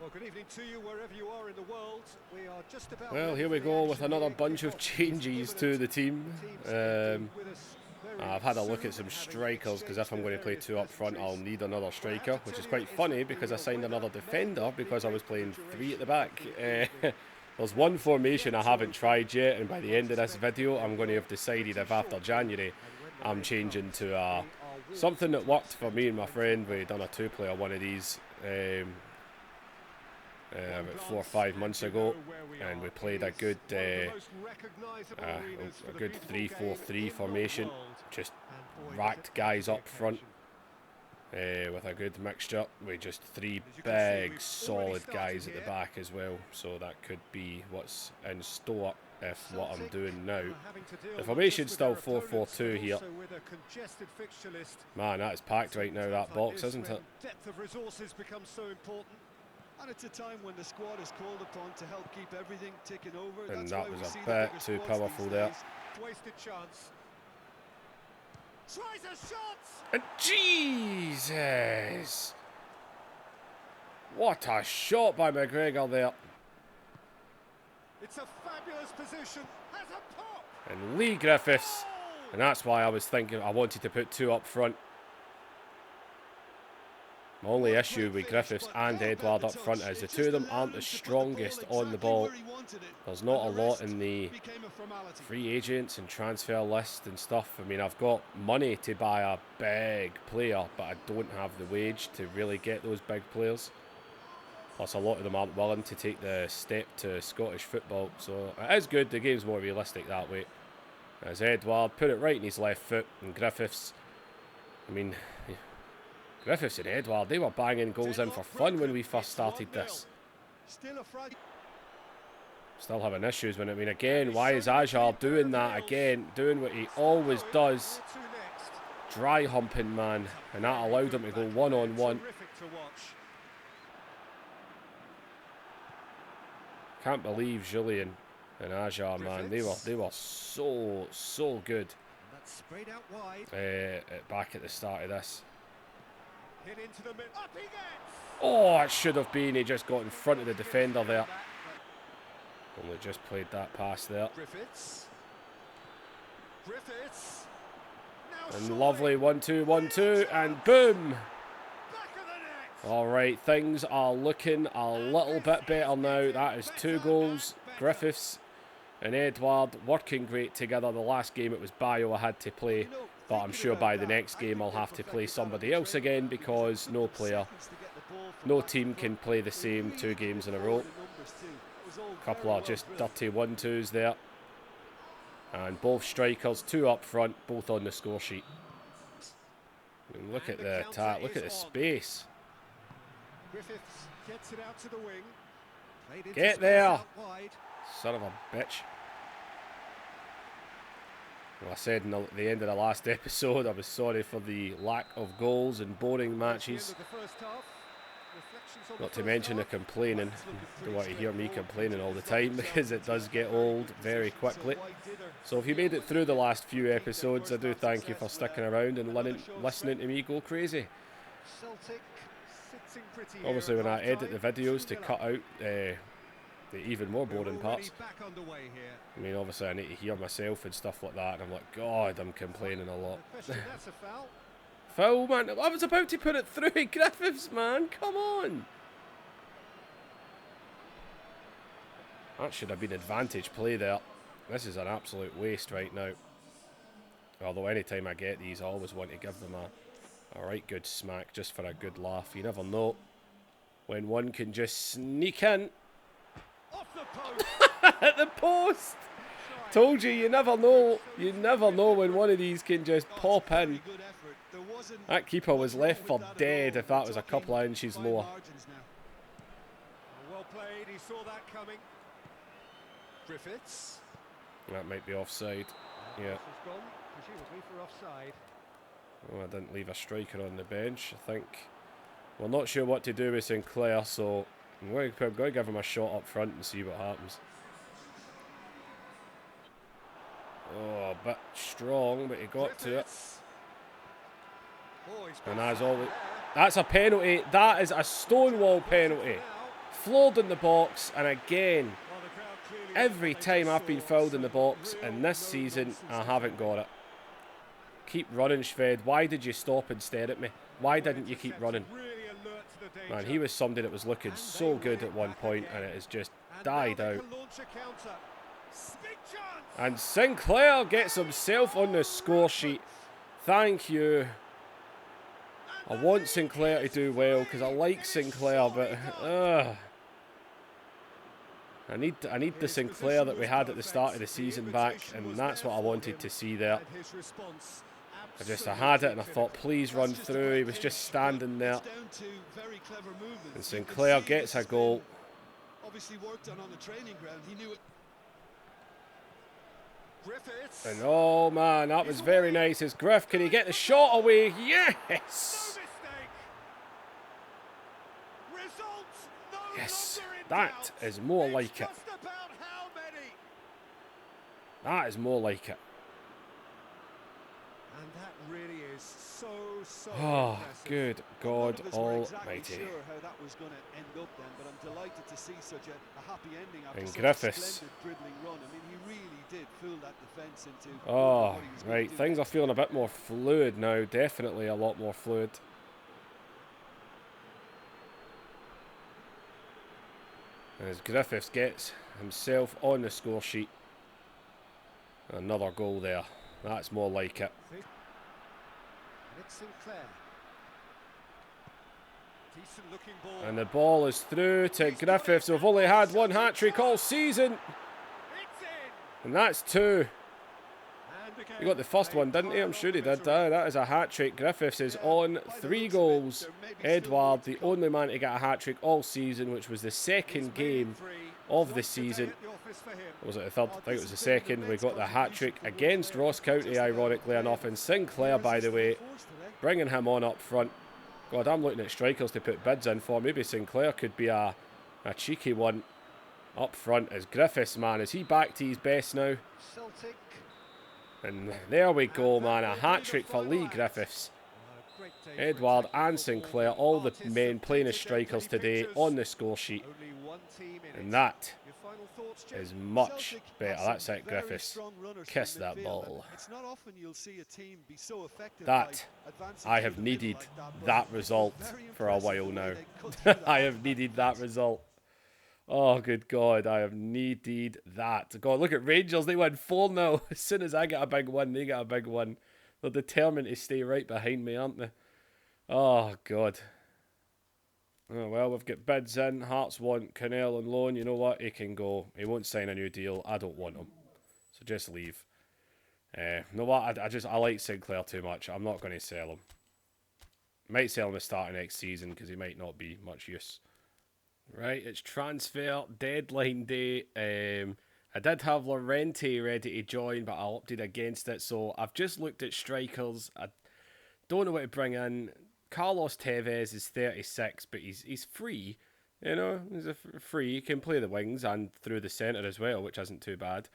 Well, good evening to you wherever you are in the world. We are just about. Well, here we go with another bunch of changes to the team. I've had a look at some strikers because if I'm going to play two up front, I'll need another striker, which is quite funny because I signed another defender because I was playing three at the back. There's one formation I haven't tried yet, and by the end of this video, I'm going to have decided if after January I'm changing to something that worked for me and my friend. We done a two-player one of these about 4 or 5 months ago, and we played a good 3-4-3 formation, just racked guys up front with a good mixture with just three big solid guys at the back as well, so that could be what's in store if what I'm doing now. The formation's still 4-4-2 here. Man, that is packed right now, that box, isn't it? Depth of resources becomes so important. And it's a time when the squad is called upon to help keep everything ticking over. And that was a bit too powerful there. Wasted chance. Tries a shot. And Jesus! What a shot by McGregor there. It's a fabulous position. Has a pop. And Lee Griffiths. And that's why I was thinking I wanted to put two up front. My only issue with Griffiths and Edouard up front is the two of them aren't the strongest on the ball. There's not a lot in the free agents and transfer list and stuff. I mean, I've got money to buy a big player, but I don't have the wage to really get those big players. Plus, a lot of them aren't willing to take the step to Scottish football. So it is good. The game's more realistic that way. As Edouard put it right in his left foot, and Griffiths, I mean, Griffiths and Edouard, they were banging goals in for fun when we first started this. Still having issues when, I mean, again, why is Ajar doing that again? Doing what he always does. Dry humping, man. And that allowed him to go one-on-one. Can't believe Julian and Ajar, man. They were so good. Back at the start of this. Oh, it should have been. He just got in front of the defender there. Only just played that pass there. And lovely 1-2, 1-2, and boom! Alright, things are looking a little bit better now. That is 2 goals. Griffiths and Edouard working great together. The last game it was Bayo I had to play, but I'm sure by the next game I'll have to play somebody else again because no team can play the same 2 games in a row. A couple of just dirty 1-2s there. And both strikers, 2 up front, both on the score sheet. I mean, look at the attack, look at the space. Get there! Son of a bitch. Well, I said in the end of the last episode, I was sorry for the lack of goals and boring matches. Not to mention the complaining. Don't want to hear me complaining all the time because it does get old very quickly. So if you made it through the last few episodes, I do thank you for sticking around and listening to me go crazy. Obviously, when I edit the videos to cut out the even more boring parts, I mean, obviously I need to hear myself and stuff like that, and I'm like, God, I'm complaining a lot. Foul, man. I was about to put it through. Griffiths, man. Come on. That should have been advantage play there. This is an absolute waste right now. Although anytime I get these, I always want to give them a right good smack just for a good laugh. You never know when one can just sneak in. At the post. Told you, you never know. You never know when one of these can just pop in. That keeper was left for dead if that was a couple of inches lower. Well played, he saw that coming. Griffiths. That might be offside. Yeah. Presumably for offside. Oh, I didn't leave a striker on the bench, I think. We're not sure what to do with Sinclair, so I'm going to give him a shot up front and see what happens. Oh, a bit strong, but he got to it. And as always, that's a penalty. That is a stonewall penalty. floored in the box, and again, Well, the crowd clearly every what they time just I've been saw. fouled in the Some box, real and this no season nonsense I there. haven't got it. Keep running, Shved. Why did you stop and stare at me? Why Well didn't you keep intercepted, running? really alert to the danger. Man, he was somebody that was looking And so they good win at it one back point, again. and it has just And died now they out. can launch a counter. Big chance. And Sinclair gets himself on the score sheet. Thank you. I want Sinclair to do well because I like Sinclair, but I need the Sinclair that we had at the start of the season back, and that's what I wanted to see there. I had it and I thought, please run through. He was just standing there. And Sinclair gets a goal. Obviously worked on the training ground. He knew it. Griffiths. And oh man, that was very nice. As Griff, can he get the shot away? No Yes! mistake. Results no Yes, longer in that doubt. is more It's like it. just about how many. That is more like it. And that really is so Oh, impressive. good None God of us were exactly Almighty. sure how that was going to end up then, but I'm delighted to see such a happy ending after And such Griffiths. a splendid dribbling run. I mean, he really did fool that defence into Oh, what he was gonna right. do Things are next. feeling a bit more fluid now. Definitely a lot more fluid. As Griffiths gets himself on the score sheet. Another goal there. That's more like it. Nick Sinclair. Decent looking ball. And the ball is through to Griffiths, who've only had one hat-trick all season. It's in. And that's two. And again, He got the first a one, didn't he? I'm pile sure he of did. misery. That is a hat-trick. Griffiths is on By the 3 looks of it, goals. there may be still more Edward, to the come. only man to get a hat-trick all season, which was the second It's been game three. of the What's today season. at the office for him? Or was it the third? I think it was the This has been an second. We immense got the hat-trick contribution from one against player. Ross County, Just ironically a enough. And Sinclair, by the way, force today. bringing him on up front. God, I'm looking at strikers to put bids in for. Maybe Sinclair could be a cheeky one up front. As Griffiths, man, is he back to his best now? Celtic. And there we go, man. A hat-trick for Lee Griffiths. A great day for Edward attacking and football. Sinclair, all the Artists men have playing as painted their strikers pretty today pictures. on the score sheet. Only one team in And it. that Your final thoughts, Jim? is much Celtic better. have That's some it, very Griffiths. strong runners Kiss from that midfield, ball. and it's not often you'll see a team be so effective That by advancing I through have the middle needed like but that it was result very for a impressive while the way now. they cut through that I have back needed defence. that result. Oh, good God, I have needed that. God, look at Rangers. They won 4-0. As soon as I get a big one, they get a big one. They're determined to stay right behind me, aren't they? Oh, God. Oh, well, we've got bids in. Hearts want Cannell on loan. You know what? He can go. He won't sign a new deal. I don't want him. So just leave. You know what? I like Sinclair too much. I'm not going to sell him. Might sell him at the start of next season because he might not be much use. Right, it's transfer deadline day. I did have Llorente ready to join, but I opted against it. So I've just looked at strikers. I don't know what to bring in. Carlos Tevez is 36, but he's free. You know, he's free. He can play the wings and through the centre as well, which isn't too bad.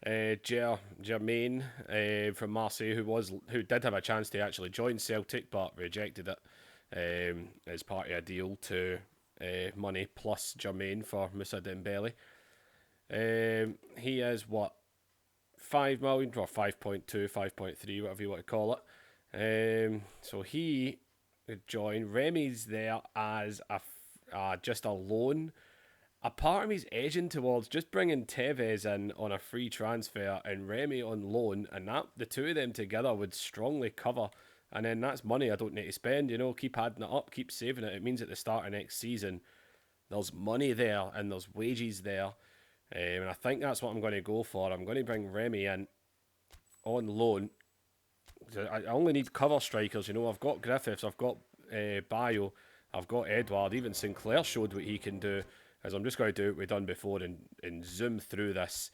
Jermaine from Marseille, who did have a chance to actually join Celtic, but rejected it as part of a deal to money plus Jermaine for Moussa Dembele. He is what, 5 million or 5.2, 5.3, whatever you want to call it. So he would join. Remy's there as just a loan. A part of me's edging towards just bringing Tevez in on a free transfer and Remy on loan, and that the two of them together would strongly cover. And then that's money I don't need to spend, you know, keep adding it up, keep saving it. It means at the start of next season, there's money there and there's wages there. And I think that's what I'm going to go for. I'm going to bring Remy in on loan. I only need cover strikers, you know. I've got Griffiths, I've got Bayo, I've got Edward. Even Sinclair showed what he can do. As I'm just going to do what we've done before and zoom through this.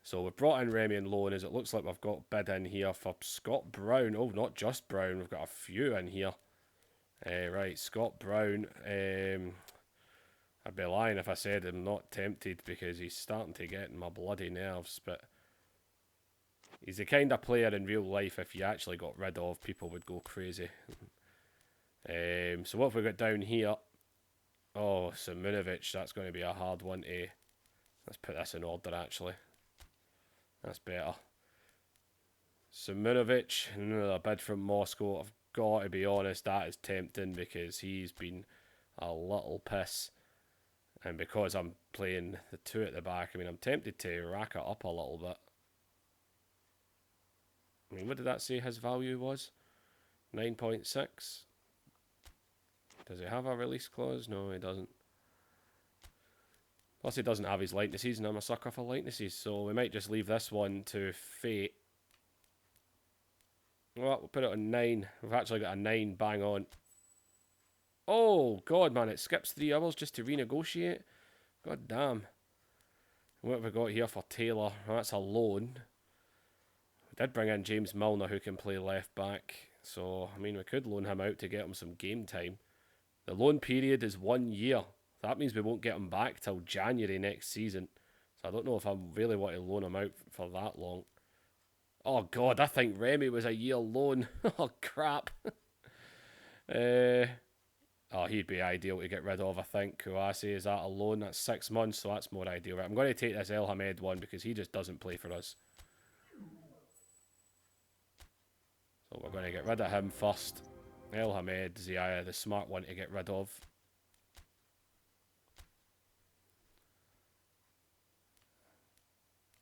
So we've brought in Remy and loan, as it looks like we've got bid in here for Scott Brown. Oh, not just Brown, we've got a few in here. Right, Scott Brown. I'd be lying if I said I'm not tempted because he's starting to get in my bloody nerves. But he's the kind of player in real life, if you actually got rid of, people would go crazy. So what have we got down here? Oh, Simunovic, that's going to be a hard one to... Let's put this in order, actually. That's better. Simunovic, another bid from Moscow. I've got to be honest, that is tempting because he's been a little piss. And because I'm playing the two at the back, I mean, I'm tempted to rack it up a little bit. I mean, what did that say his value was? 9.6. Does he have a release clause? No, he doesn't. Plus, he doesn't have his likenesses, and I'm a sucker for likenesses, so we might just leave this one to fate. Well, we'll put it on 9. We've actually got a 9 bang on. Oh, God, man, it skips 3 hours just to renegotiate. God damn. What have we got here for Taylor? Well, that's a loan. We did bring in James Milner, who can play left back. So, I mean, we could loan him out to get him some game time. The loan period is 1 year. That means we won't get him back till January next season. So I don't know if I really want to loan him out for that long. Oh, God, I think Remy was a year loan. Oh, crap. Oh, he'd be ideal to get rid of, I think. Kouassi, is that a loan? That's 6 months, so that's more ideal. Right, I'm going to take this El Hamed one because he just doesn't play for us. So we're going to get rid of him first. El Hamed is the smart one to get rid of.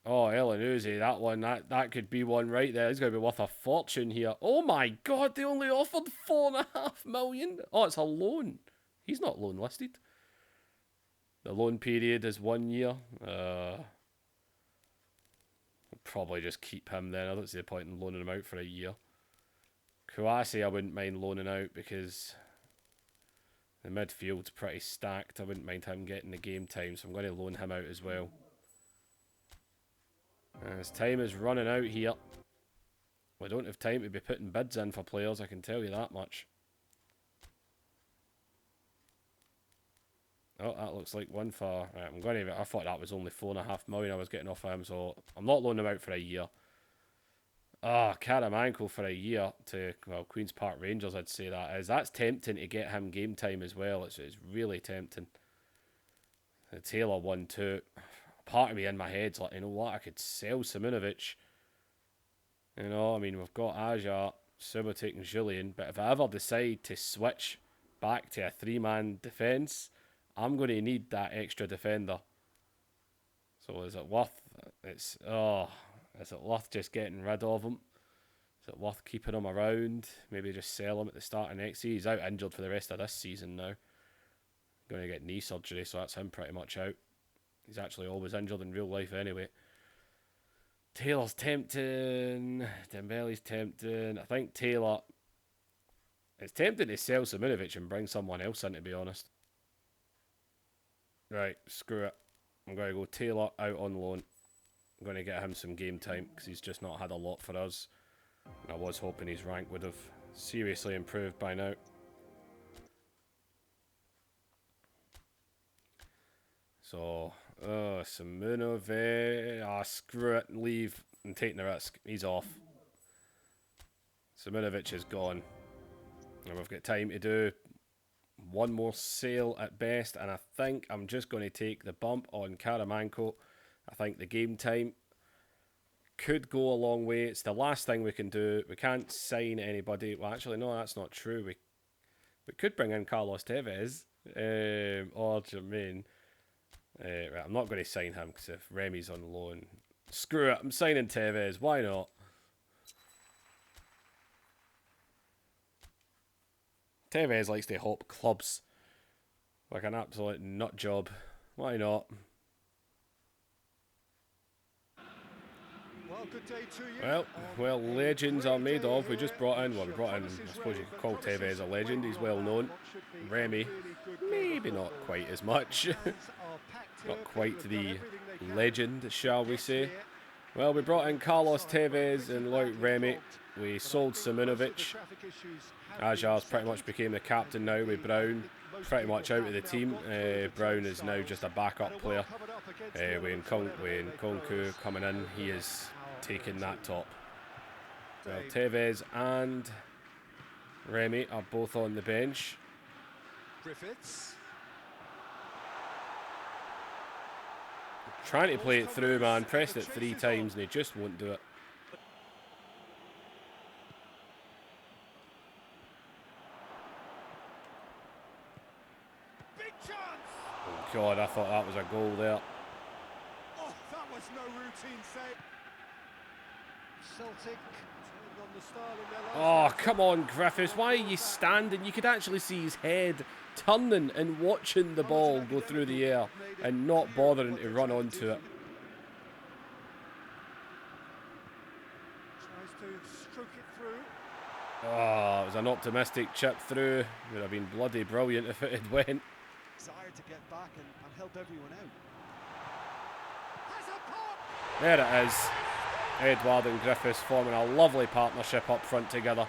Oh, Elanuzi, that one, that could be one right there. He's going to be worth a fortune here. Oh my God, they only offered 4.5 million. Oh, it's a loan. He's not loan listed. The loan period is 1 year. We'll probably just keep him then. I don't see the point in loaning him out for a year. Kouassi, I wouldn't mind loaning out because the midfield's pretty stacked. I wouldn't mind him getting the game time, so I'm going to loan him out as well. As time is running out here. We don't have time to be putting bids in for players, I can tell you that much. Oh, that looks like one for... Right, I'm going to... I thought that was only 4.5 million I was getting off him, so I'm not loaning him out for a year. Ah, Karamanko for a year to... Well, Queen's Park Rangers, I'd say that is. That's tempting to get him game time as well. It's really tempting. The Taylor one too. Part of me in my head's like, you know what, I could sell Simunovic. You know, I mean, we've got Aja, Subotic and Julian, but if I ever decide to switch back to a 3-man defence, I'm going to need that extra defender. So is it worth... is it worth just getting rid of him? Is it worth keeping him around? Maybe just sell him at the start of next season. He's out injured for the rest of this season now. Going to get knee surgery, so that's him pretty much out. He's actually always injured in real life anyway. Taylor's tempting. Dembele's tempting. I think Taylor... It's tempting to sell Simunovic and bring someone else in, to be honest. Right, screw it. I'm going to go Taylor out on loan. I'm going to get him some game time because he's just not had a lot for us. And I was hoping his rank would have seriously improved by now. So... Simunovic. Screw it. Leave. I'm taking the risk. He's off. Simunovic is gone. And we've got time to do one more sale at best. And I think I'm just going to take the bump on Karamanko. I think the game time could go a long way. It's the last thing we can do. We can't sign anybody. Well, actually, no, that's not true. We could bring in Carlos Tevez or Jermaine. Right, I'm not going to sign him because if Remy's on loan... Screw it, I'm signing Tevez. Why not? Tevez likes to hop clubs like an absolute nut job. Why not? Well, good day to you. Well, legends are made of. We just brought in, I suppose you could call Tevez a legend. He's well known. Remy, maybe not quite as much. Not quite the legend, shall we say. Well, we brought in Carlos Tevez and like Remy. We sold Simunovic. Ajar's pretty much became the captain now with Brown pretty much out of the team. Brown is now just a backup player. When Nkunku coming in, he is taking that top. Well, Tevez and Remy are both on the bench. Griffiths. Trying to play it through, man. Pressed it 3 times and he just won't do it. Big chance. Oh God, I thought that was a goal there. Oh, that was no routine save. Celtic turned on the style in their last. Oh, come on, Griffiths. Why are you standing? You could actually see his head turning and watching the ball go through the air and not bothering to run onto it. Tries to stroke it through. Oh, it was an optimistic chip through. Would have been bloody brilliant if it had went. Desire to get back and help everyone out. Has a pop. There it is. Edouard and Griffiths forming a lovely partnership up front together.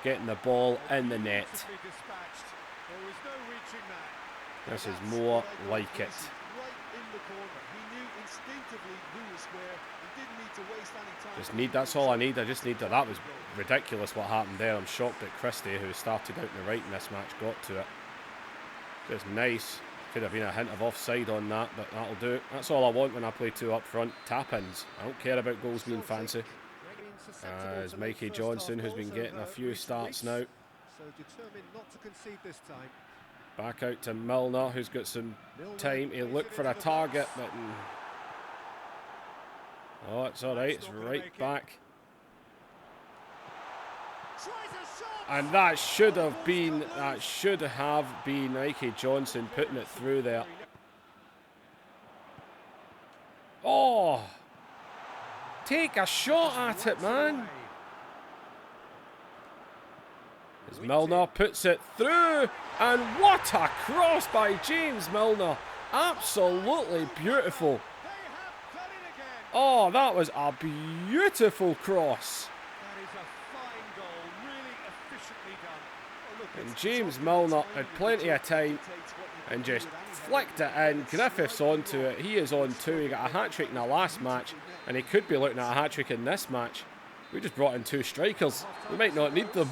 Getting the ball in the net. Dispatched. There was no reaching that. This is more like it. Right in the corner. He knew instinctively who was where. He didn't need to waste any time. That's all I need. I just need that. That was ridiculous what happened there. I'm shocked that Christie, who started out in the right in this match, got to it. Just nice. Could have been a hint of offside on that, but that'll do. That's all I want when I play 2 up front. Tap-ins. I don't care about goals being fancy. As Mikey Johnson, who's been getting a few starts now. So determined not to concede this time. Back out to Milner, who's got some time to look for a target, but oh, it's all right. It's right back. And that should have been Mikey Johnson putting it through there. Oh, take a shot at it, man. As Milner puts it through, and what a cross by James Milner. Absolutely beautiful. Oh, that was a beautiful cross. And James Milner had plenty of time and just flicked it in. Griffiths onto it. He is on 2. He got a hat-trick in the last match, and he could be looking at a hat-trick in this match. We just brought in 2 strikers. We might not need them.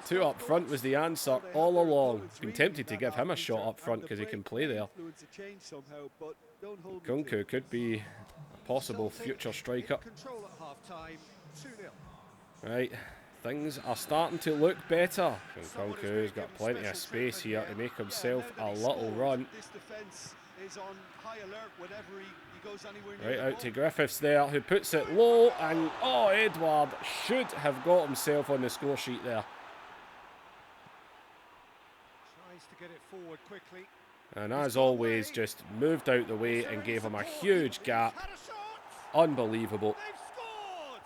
2 up front was the answer all along. Been tempted to give him a shot up front because he can play there. Kunku could be a possible future striker. Right. Things are starting to look better. Kunku's got plenty of space here to make himself a little run. Right out to Griffiths there, who puts it low, and oh, Edouard should have got himself on the score sheet there. Tries to get it forward quickly. And as always, just moved out the way and gave him a huge gap. Unbelievable.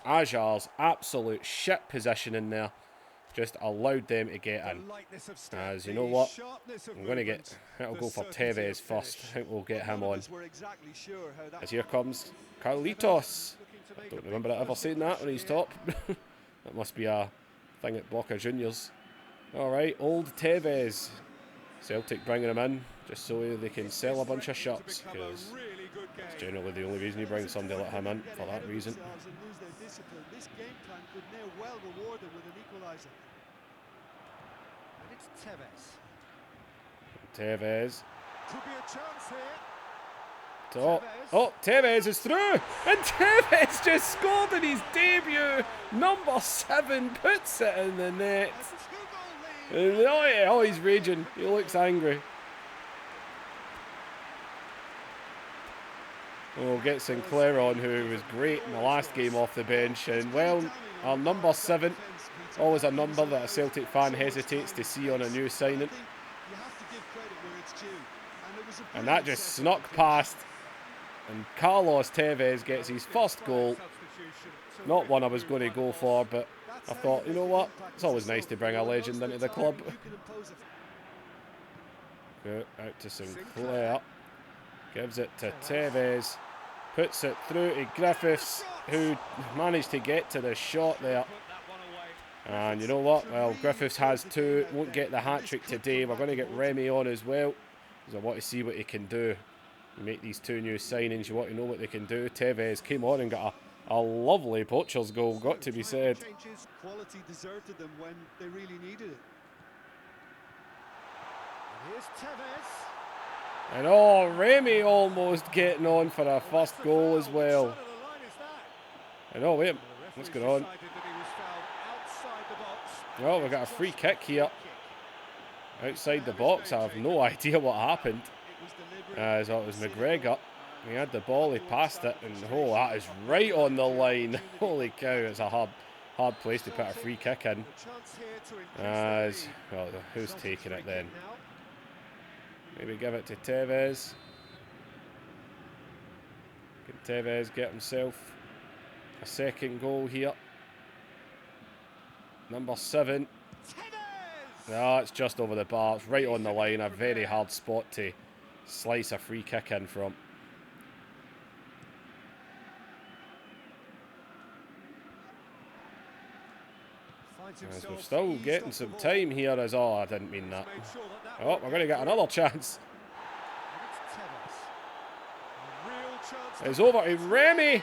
Ajar's absolute shit position in there just allowed them to get in. As you know what, I'm going to get, it'll go for Tevez first. I think we'll get him on. As here comes Carlitos. I don't remember ever saying that when he's top. That must be a thing at Boca Juniors. Alright, old Tevez. Celtic bringing him in just so they can sell a bunch of shirts, because it's generally the only reason you bring somebody like him in, for that reason. This game plan could now well reward them with an equaliser. And it's Tevez. Tevez. Could be a chance here. Oh, Tevez is through! And Tevez just scored in his debut! Number 7 puts it in the net. Oh yeah, oh, he's raging. He looks angry. We'll get Sinclair on, who was great in the last game off the bench. And, well, our number 7, always a number that a Celtic fan hesitates to see on a new signing. And that just snuck past. And Carlos Tevez gets his first goal. Not one I was going to go for, but I thought, you know what? It's always nice to bring a legend into the club. Go out to Sinclair. Gives it to Tevez. Puts it through to Griffiths, who managed to get to the shot there. And you know what? Well, Griffiths has 2. Won't get the hat-trick today. We're going to get Remy on as well, because I want to see what he can do. Make these 2 new signings. You want to know what they can do. Tevez came on and got a lovely poacher's goal, got to be said. Quality deserted them when they really needed it. And here's Tevez. And oh, Remy almost getting on for a first goal as well. And oh, wait, what's going on? Oh, we've got a free kick here. Outside the box, I have no idea what happened. As it was McGregor. He had the ball, he passed it, and oh, that is right on the line. Holy cow, it's a hard place to put a free kick in. As, well, who's taking it then? Maybe give it to Tevez. Can Tevez get himself a second goal here? Number 7. No, it's just over the bar. It's right on the line. A very hard spot to slice a free kick in from. As we're still getting some time here as... Oh, I didn't mean that. Oh, we're going to get another chance. It's over to Remy.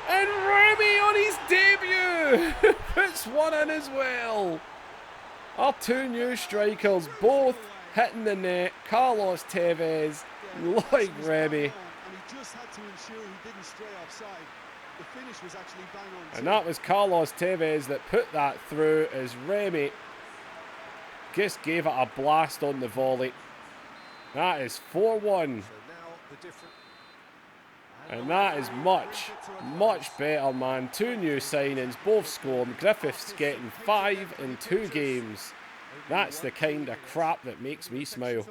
And Remy on his debut puts one in as well. Our two new strikers, both hitting the net. Carlos Tevez, like Remy. And he just had to ensure he didn't stray offside. The finish was actually bang on. And that was Carlos Tevez that put that through as Remy just gave it a blast on the volley. That is 4-1. And that is much, much better, man. Two new signings, both scoring. Griffiths getting 5 in 2 games. That's the kind of crap that makes me smile.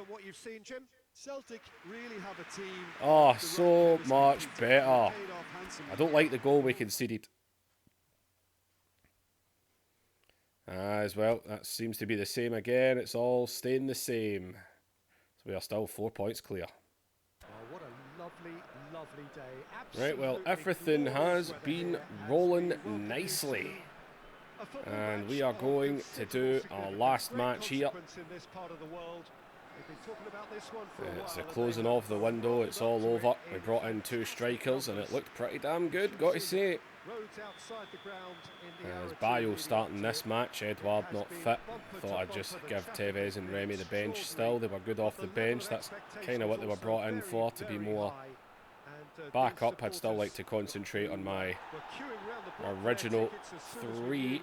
Celtic really have a team. Oh, so much better. I don't like the goal we conceded. As well, that seems to be the same again. It's all staying the same. So we are still 4 points clear. Oh, what a lovely day. Right, well, everything has been rolling nicely. And we are going to do our last match here. It's the closing of the window. It's all over. We brought in 2 strikers and it looked pretty damn good, got to say. As Bayo starting this match, Edward not fit. Thought I'd just give Tevez and Remy the bench still. They were good off the bench. That's kind of what they were brought in for, to be more back up. I'd still like to concentrate on my original 3.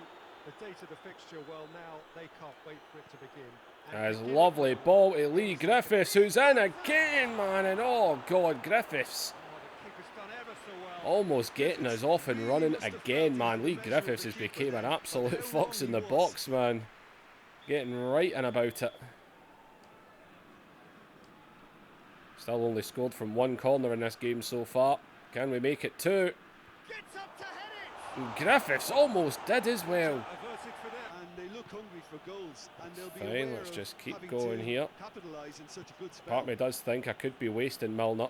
As lovely ball to Lee Griffiths, who's in again, man. And oh god, Griffiths almost getting us off and running again, man. Lee Griffiths has become an absolute fox in the box, man. Getting right in about it. Still only scored from 1 corner in this game so far. Can we make it 2? And Griffiths almost did as well. Fine, let's just keep going here. Part of me does think I could be wasting Milner.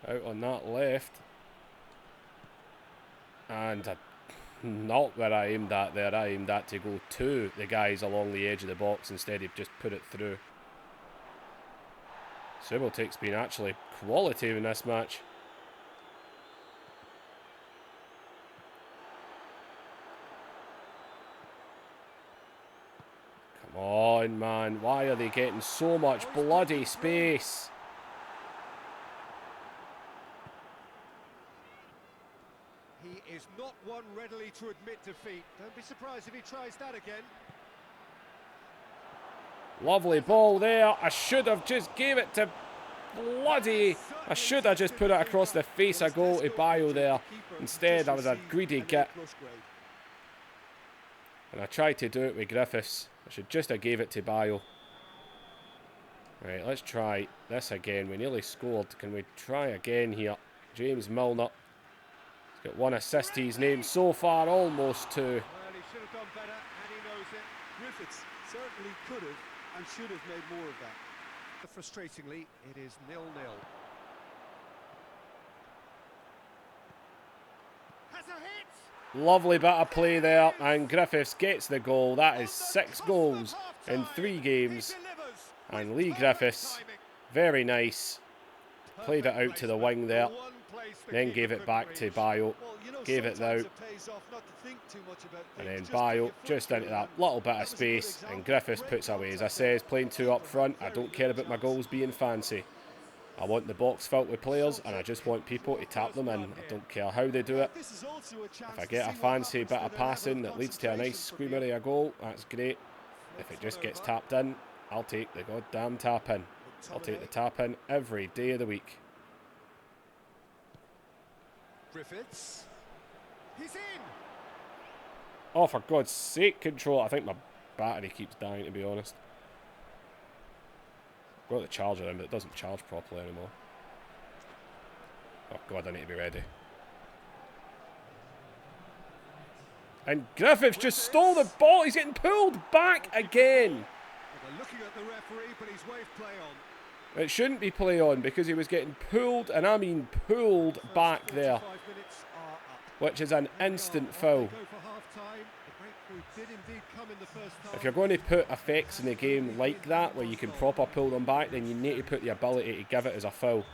Out on that left. And not where I aimed at there. I aimed at to go to the guys along the edge of the box. Instead, he just put it through. Celtic's been actually quality in this match. Come on, man. Why are they getting so much bloody space? He is not one readily to admit defeat. Don't be surprised if he tries that again. Lovely ball there. I should have just gave it to bloody... I should have just put it across the face of goal to Bayo there. Instead, that was a greedy get. And I tried to do it with Griffiths. I should just have gave it to Bayo. Right, let's try this again. We nearly scored. Can we try again here? James Milner. He's got 1 assist to his name so far. Almost 2. Well, he should have done better, and he knows it. Griffiths certainly could have and should have made more of that. Frustratingly, it is 0-0. Has a hit! Lovely bit of play there, and Griffiths gets the goal. That is 6 goals in 3 games. And Lee Griffiths, very nice. Played it out to the wing there. then gave it back to Bio, gave it out, and then Bio just into that little bit of space, and Griffiths puts away. As I say, playing 2 up front. I don't care about my goals being fancy. I want the box filled with players, and I just want people to tap them in. I don't care how they do it. If I get a fancy bit of passing that leads to a nice screamer of a goal, that's great. If it just gets tapped in, I'll take the goddamn tap in. I'll take the tap in every day of the week. Griffiths. He's in. Oh, for God's sake, control. I think my battery keeps dying, to be honest. Got the charger in, but it doesn't charge properly anymore. Oh God, I need to be ready. And Griffiths just stole the ball. He's getting pulled back again. They're looking at the referee, but he's waved play on. It shouldn't be play on because he was getting pulled, and I mean pulled back there, which is an instant foul. If you're going to put effects in the game like that, where you can proper pull them back, then you need to put the ability to give it as a foul.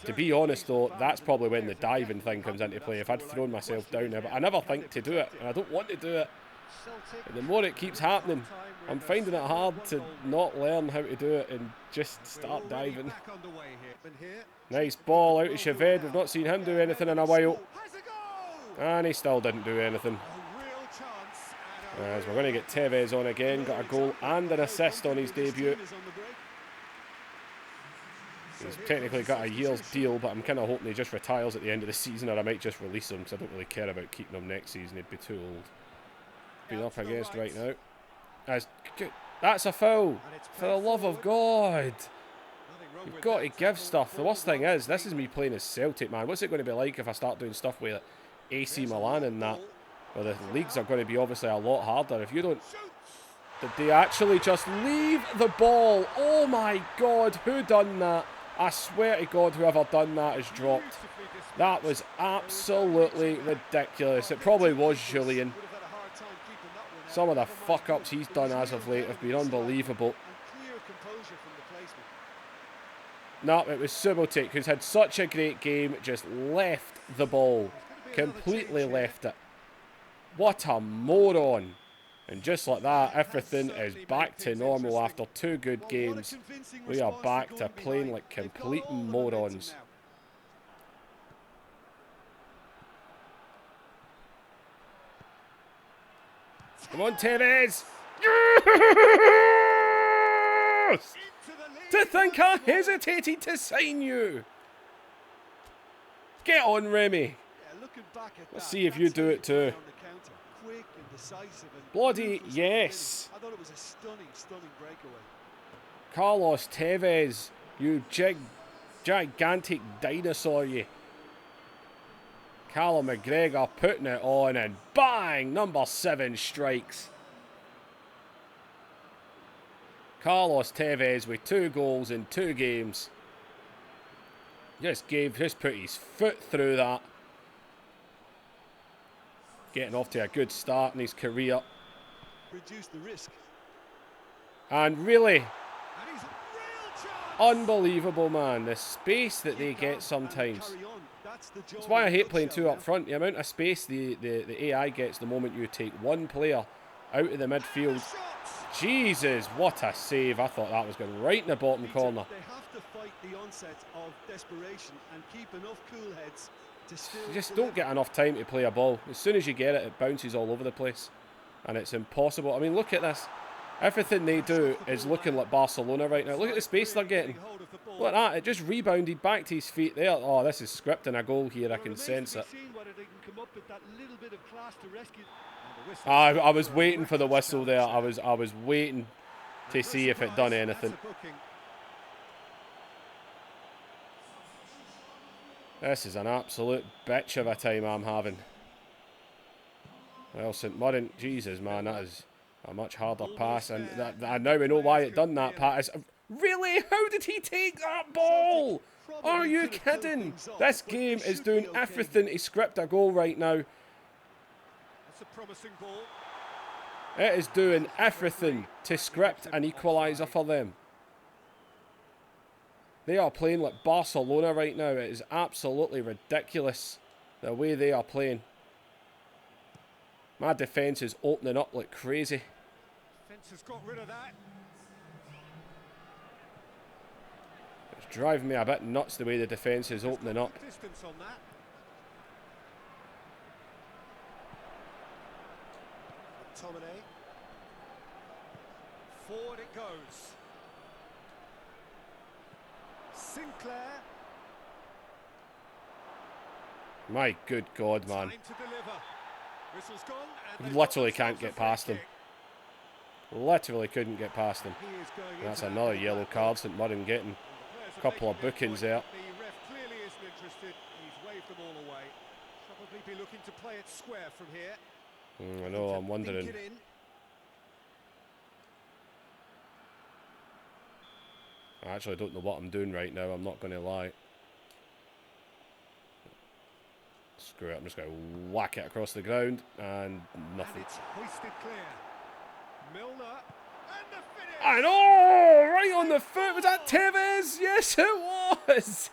To be honest though, that's probably when the diving thing comes into play. If I'd thrown myself down there, but I never think to do it, and I don't want to do it. And the more it keeps happening, I'm finding it hard to not learn how to do it and just start diving. Nice ball out to Chaved. We've not seen him do anything in a while. And he still didn't do anything. As we're going to get Tevez on again. Got a goal and an assist on his debut. He's technically got a year's deal, but I'm kind of hoping he just retires at the end of the season, or I might just release him, because I don't really care about keeping him next season. He'd be too old. Being up against right now. That's a foul. For the love of God. You've got to give stuff. The worst thing is, this is me playing as Celtic, man. What's it going to be like if I start doing stuff with AC Milan and that? Well, the leagues are going to be obviously a lot harder. If you don't... Did they actually just leave the ball? Oh my God, who done that? I swear to God, whoever done that has dropped. That was absolutely ridiculous. It probably was Julian. Some of the fuck-ups he's done as of late have been unbelievable. No, it was Subotic, who's had such a great game, just left the ball. Completely left it. What a moron. And just like that, everything is back to normal after 2 good games. We are back to playing like complete morons. Come on, Tevez! Yes! To think I hesitated to sign you! Get on, Remy. Let's see if you do it too. Bloody yes. I thought it was a stunning breakaway. Carlos Tevez, you gigantic dinosaur, you. Callum McGregor putting it on, and bang, number 7 strikes. Carlos Tevez with 2 goals in 2 games. Just put his foot through that. Getting off to a good start in his career. Reduce the risk. And really, unbelievable, man. The space that they get sometimes. That's why I hate playing 2 up front. The amount of space the AI gets the moment you take 1 player out of the midfield. Jesus, what a save. I thought that was going right in the bottom corner. They have to fight the onset of desperation and keep enough cool heads. You just don't get enough time to play a ball. As soon as you get it, it bounces all over the place. And it's impossible. I mean, look at this. Everything they do is looking like Barcelona right now. Look at the space they're getting. Look at that. It just rebounded back to his feet there. Oh, this is scripting a goal here. I can sense it. I was waiting for the whistle there. I was waiting to see if it done anything. This is an absolute bitch of a time I'm having. Well, St Mirren, Jesus, man, that is a much harder pass. And now we know why it done that, Pat. Really? How did he take that ball? Are you kidding? This game is doing everything to script a goal right now. It is doing everything to script an equaliser for them. They are playing like Barcelona right now. It is absolutely ridiculous the way they are playing. My defence is opening up like crazy. Defence has got rid of that. It's driving me a bit nuts the way the defence is opening up. Distance on that. McTominay. Forward it goes. Sinclair. My good God, man. Time to deliver. Whistle's gone, and they've Literally got can't themselves get a free past him. kick. Literally couldn't get past him. He is going That's into that another with yellow that card, goal. St Mirren getting The players a are couple of making their bookings point, there. but the ref clearly isn't interested. He's waved them all away. Probably be looking to play it square from here. I know, I'm wondering. Think it in. I actually don't know what I'm doing right now, I'm not going to lie. Screw it, I'm just going to whack it across the ground and nothing. And it's hoisted clear. Milner. And the finish. I know! Right on the foot! Was that Tevez? Yes, it was!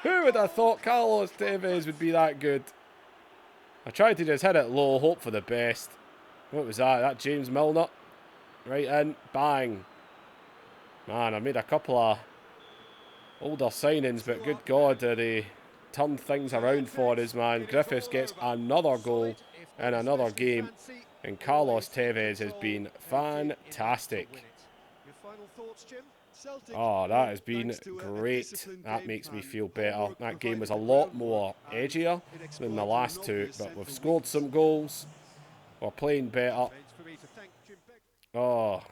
Who would have thought Carlos Tevez would be that good? I tried to just hit it low, hope for the best. What was that? That James Milner? Right in, bang. Man, I made a couple of older signings, but good God, they turned things around for us, man. Griffiths gets another goal in another game, and Carlos Tevez has been fantastic. Your final thoughts, Jim? Oh, that has been great. That makes me feel better. That game was a lot more edgier than the last two, but we've scored some goals. We're playing better. Oh,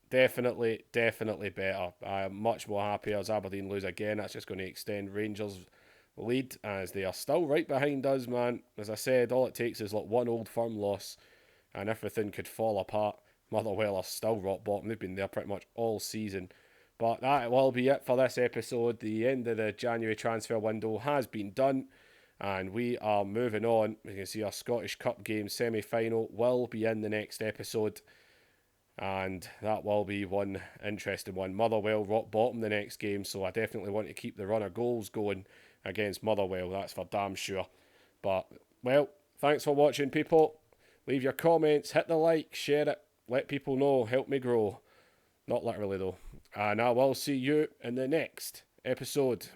definitely better. I am much more happier as Aberdeen lose again. That's just going to extend Rangers' lead, as they are still right behind us, man. As I said, all it takes is like one Old Firm loss and everything could fall apart. Motherwell are still rock bottom. They've been there pretty much all season. But that will be it for this episode. The end of the January transfer window has been done, and we are moving on. You can see our Scottish Cup game semi-final will be in the next episode, and that will be one interesting one. Motherwell rock bottom the next game, so I definitely want to keep the run of goals going against Motherwell. That's for damn sure. But, well, thanks for watching, people. Leave your comments, hit the like, share it, let people know, help me grow. Not literally, though. And I will see you in the next episode.